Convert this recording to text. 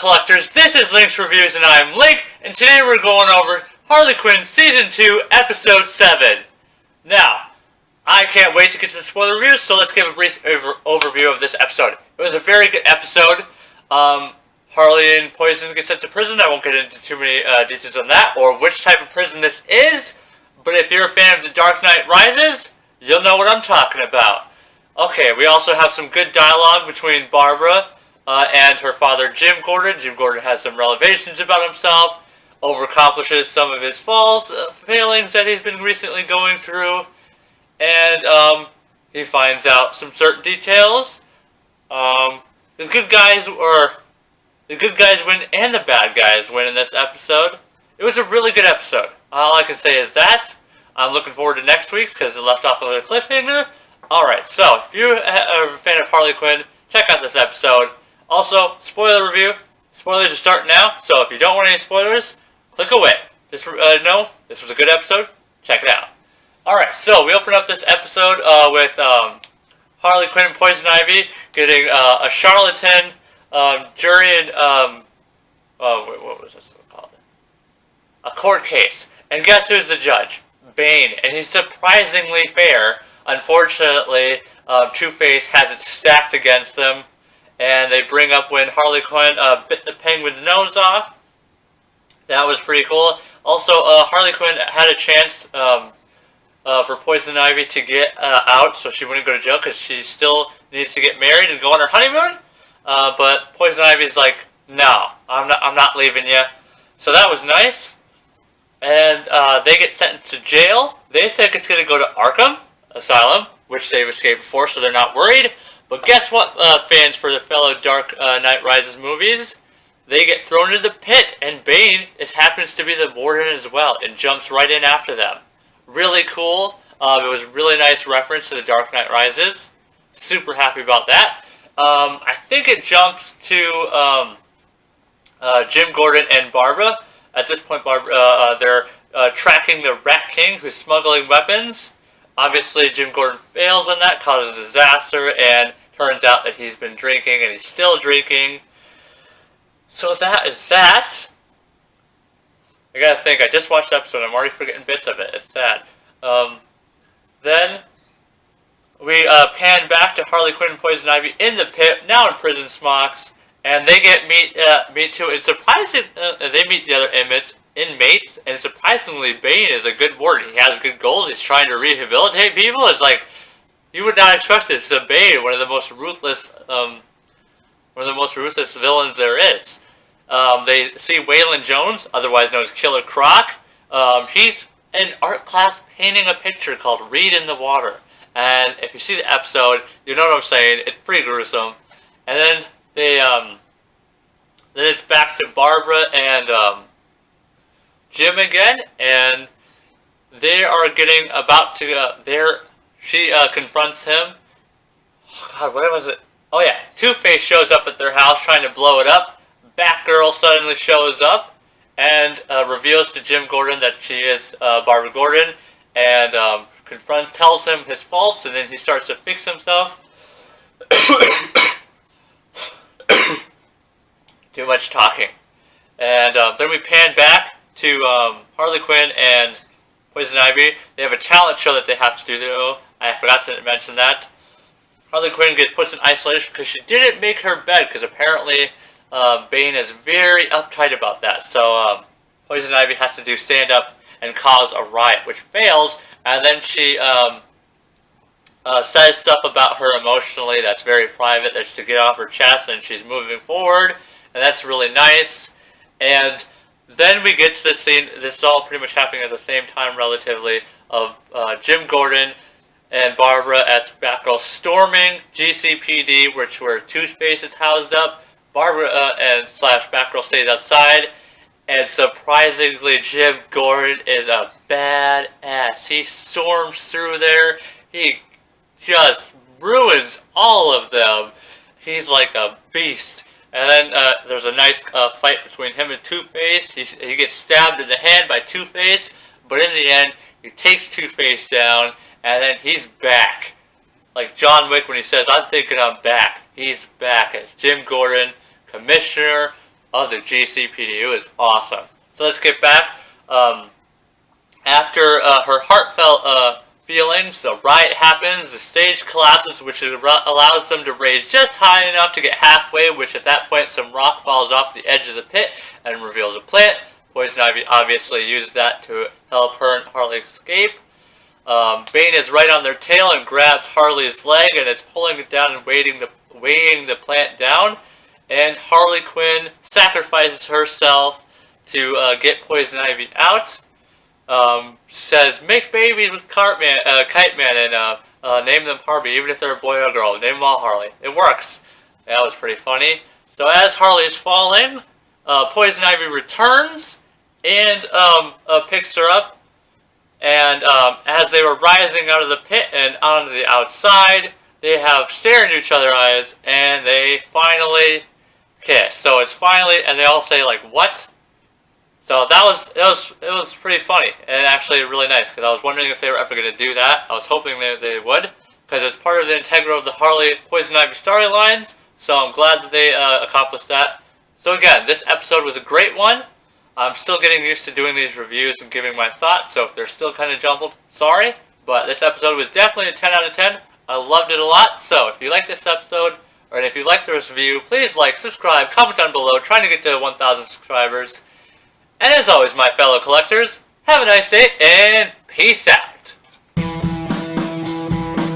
collectors, this is Link's Reviews and I'm Link, and today we're going over Harley Quinn Season 2, Episode 7. Now, I can't wait to get to the spoiler reviews, so let's give a brief overview of this episode. It was a very good episode. Harley and Poison get sent to prison. I won't get into too many details on that, or which type of prison this is, but if you're a fan of The Dark Knight Rises, you'll know what I'm talking about. Okay, we also have some good dialogue between Barbara and her father, Jim Gordon. Jim Gordon has some revelations about himself, overaccomplishes some of his failings that he's been recently going through, and he finds out some certain details. The good guys win and the bad guys win in this episode. It was a really good episode. All I can say is that I'm looking forward to next week's because it left off with a cliffhanger. Alright, so if you're a fan of Harley Quinn, check out this episode. Also, spoiler review. Spoilers are starting now, so if you don't want any spoilers, click away. Just know this was a good episode. Check it out. Alright, so we open up this episode with Harley Quinn and Poison Ivy getting a charlatan jury and what was this called? A court case. And guess who's the judge? Bane. And he's surprisingly fair. Unfortunately, Two-Face has it stacked against them, and they bring up when Harley Quinn bit the Penguin's nose off. That was pretty cool. Also, Harley Quinn had a chance for Poison Ivy to get out, so she wouldn't go to jail because she still needs to get married and go on her honeymoon. But Poison Ivy's like, no, I'm not leaving you. So that was nice. And they get sentenced to jail. They think it's going to go to Arkham Asylum, which they've escaped before, so they're not worried. But guess what, fans for the fellow Dark Knight Rises movies? They get thrown into the pit, and Bane happens to be the warden as well, and jumps right in after them. Really cool. It was a really nice reference to the Dark Knight Rises. Super happy about that. I think it jumps to Jim Gordon and Barbara. At this point, they're tracking the Rat King, who's smuggling weapons. Obviously, Jim Gordon fails on that, causes a disaster, and turns out that he's been drinking, and he's still drinking. So that is that. I gotta think, I just watched the episode, I'm already forgetting bits of it. It's sad. Then we pan back to Harley Quinn and Poison Ivy in the pit, now in prison smocks, and they get meet too. It's surprising they meet the other inmates, and surprisingly, Bane is a good warden. He has good goals. He's trying to rehabilitate people. It's like you would not expect this. So Bane, one of the most ruthless villains there is. They see Waylon Jones, otherwise known as Killer Croc. He's in art class painting a picture called "Read in the Water." And if you see the episode, you know what I'm saying. It's pretty gruesome. And then then it's back to Barbara and Jim again, and they are getting about to. She confronts him. God, what was it? Oh yeah, Two-Face shows up at their house trying to blow it up. Batgirl suddenly shows up and reveals to Jim Gordon that she is Barbara Gordon, and tells him his faults, and then he starts to fix himself. Too much talking. And then we pan back to Harley Quinn and Poison Ivy. They have a talent show that they have to do, though. I forgot to mention that. Harley Quinn gets put in isolation because she didn't make her bed, because apparently Bane is very uptight about that. So Poison Ivy has to do stand-up and cause a riot, which fails. And then she says stuff about her emotionally that's very private, that's to get off her chest, and she's moving forward, and that's really nice. And then we get to the scene, this is all pretty much happening at the same time relatively, of Jim Gordon and Barbara as Batgirl storming GCPD, where Two-Face is housed up. Barbara and Batgirl stays outside, and surprisingly Jim Gordon is a badass. He storms through there, he just ruins all of them. He's like a beast. And then there's a nice fight between him and Two-Face. He gets stabbed in the hand by Two-Face, but in the end, he takes Two-Face down, and then he's back. Like John Wick when he says, "I'm thinking I'm back." He's back as Jim Gordon, Commissioner, of the GCPD. It was awesome. So let's get back. After her heartfelt feelings, the riot happens, the stage collapses, which allows them to raise just high enough to get halfway, which at that point some rock falls off the edge of the pit and reveals a plant. Poison Ivy obviously used that to help her and Harley escape. Bane is right on their tail and grabs Harley's leg and is pulling it down and weighing the plant down. And Harley Quinn sacrifices herself to get Poison Ivy out. Says, make babies with Kite Man and name them Harvey, even if they're a boy or a girl. Name them all Harley. It works. That was pretty funny. So as Harley is falling, Poison Ivy returns and picks her up. And as they were rising out of the pit and onto the outside, they have stare into each other's eyes, and they finally kiss. So it's finally, and they all say like, "What?" So it was pretty funny and actually really nice, because I was wondering if they were ever going to do that. I was hoping they would, because it's part of the integral of the Harley Poison Ivy storylines. So I'm glad that they accomplished that. So again, this episode was a great one. I'm still getting used to doing these reviews and giving my thoughts, so if they're still kind of jumbled, sorry. But this episode was definitely a 10 out of 10. I loved it a lot. So if you like this episode, or if you like this review, please like, subscribe, comment down below. Trying to get to 1,000 subscribers. And as always, my fellow collectors, have a nice day and peace out.